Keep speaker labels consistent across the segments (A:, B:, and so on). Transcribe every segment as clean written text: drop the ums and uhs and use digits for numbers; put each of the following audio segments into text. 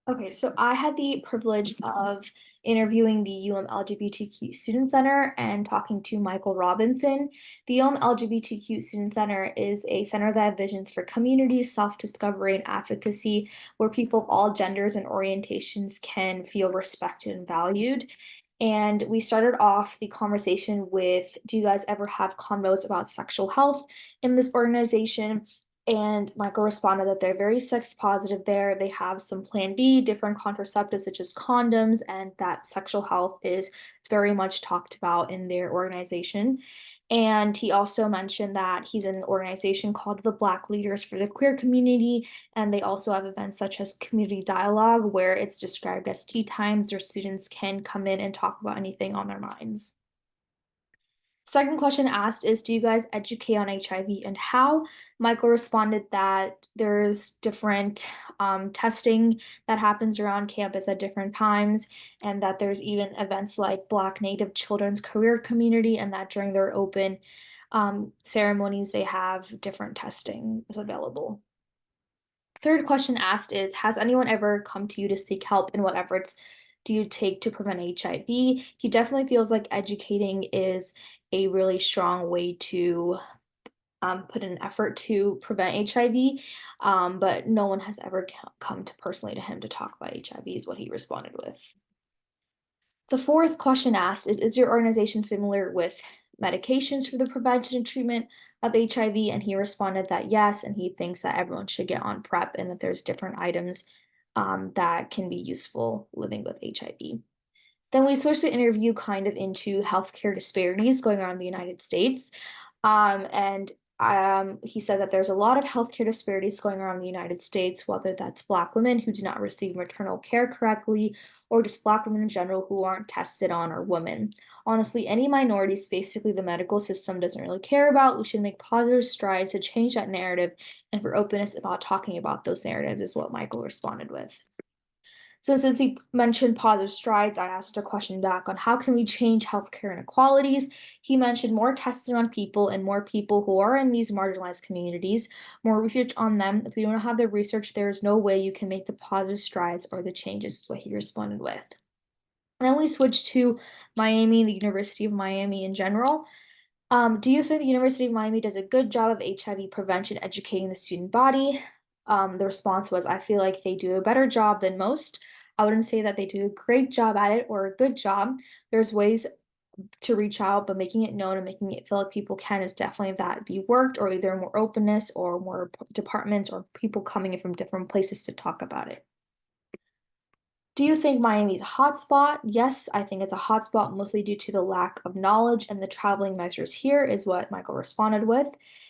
A: Okay, so I had the privilege of interviewing the LGBTQ Student Center and talking to Michael Robinson. The LGBTQ Student Center is a center that visions for community, self-discovery, and advocacy where people of all genders and orientations can feel respected and valued. And we started off the conversation with, do you guys ever have convos about sexual health in this organization? And Michael responded that they're very sex positive there. They have some plan B, different contraceptives such as condoms, and that sexual health is very much talked about in their organization. And he also mentioned that he's in an organization called the Black Leaders for the Queer Community. And they also have events such as community dialogue, where it's described as tea times where students can come in and talk about anything on their minds. Second question asked is, do you guys educate on HIV and how? Michael responded that there's different testing that happens around campus at different times, and that there's even events like Black Native Children's Career Community, and that during their open ceremonies, they have different testing is available. Third question asked is, has anyone ever come to you to seek help, and what efforts do you take to prevent HIV? He definitely feels like educating is a really strong way to put an effort to prevent HIV, but no one has ever come to personally to him to talk about HIV is what he responded with. The fourth question asked is your organization familiar with medications for the prevention and treatment of HIV? And he responded that yes, and he thinks that everyone should get on PrEP and that there's different items that can be useful living with HIV. Then we switched the interview kind of into healthcare disparities going on in the United States. And he said that there's a lot of healthcare disparities going around in the United States, whether that's Black women who do not receive maternal care correctly, or just Black women in general who aren't tested on, or women. Honestly, any minorities basically the medical system doesn't really care about. We should make positive strides to change that narrative and for openness about talking about those narratives, is what Michael responded with. So since he mentioned positive strides, I asked a question back on how can we change healthcare inequalities. He mentioned more testing on people and more people who are in these marginalized communities, more research on them. If you don't have the research, there is no way you can make the positive strides or the changes, is what he responded with. And then we switched to Miami, the University of Miami in general. Do you think the University of Miami does a good job of HIV prevention educating the student body? The response was, I feel like they do a better job than most. I wouldn't say that they do a great job at it or a good job. There's ways to reach out, but making it known and making it feel like people can is definitely that be worked, or either more openness or more departments or people coming in from different places to talk about it. Do you think Miami's a hotspot? Yes, I think it's a hotspot mostly due to the lack of knowledge and the traveling measures here, is what Michael responded with.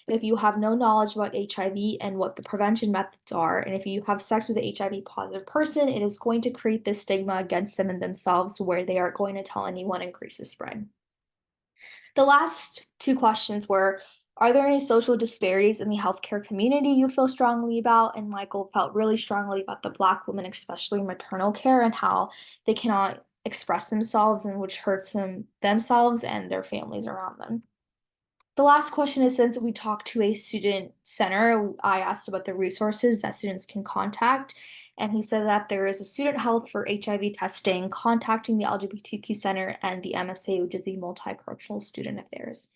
A: If you have no knowledge about HIV and what the prevention methods are, and if you have sex with an HIV positive person, it is going to create this stigma against them and themselves where they aren't going to tell anyone and increase the spread. The last two questions were, are there any social disparities in the healthcare community you feel strongly about? And Michael felt really strongly about the Black women, especially maternal care, and how they cannot express themselves, and which hurts themselves and their families around them. The last question is, since we talked to a student center, I asked about the resources that students can contact. And he said that there is a student health for HIV testing, contacting the LGBTQ Center, and the MSA, which is the Multicultural Student Affairs.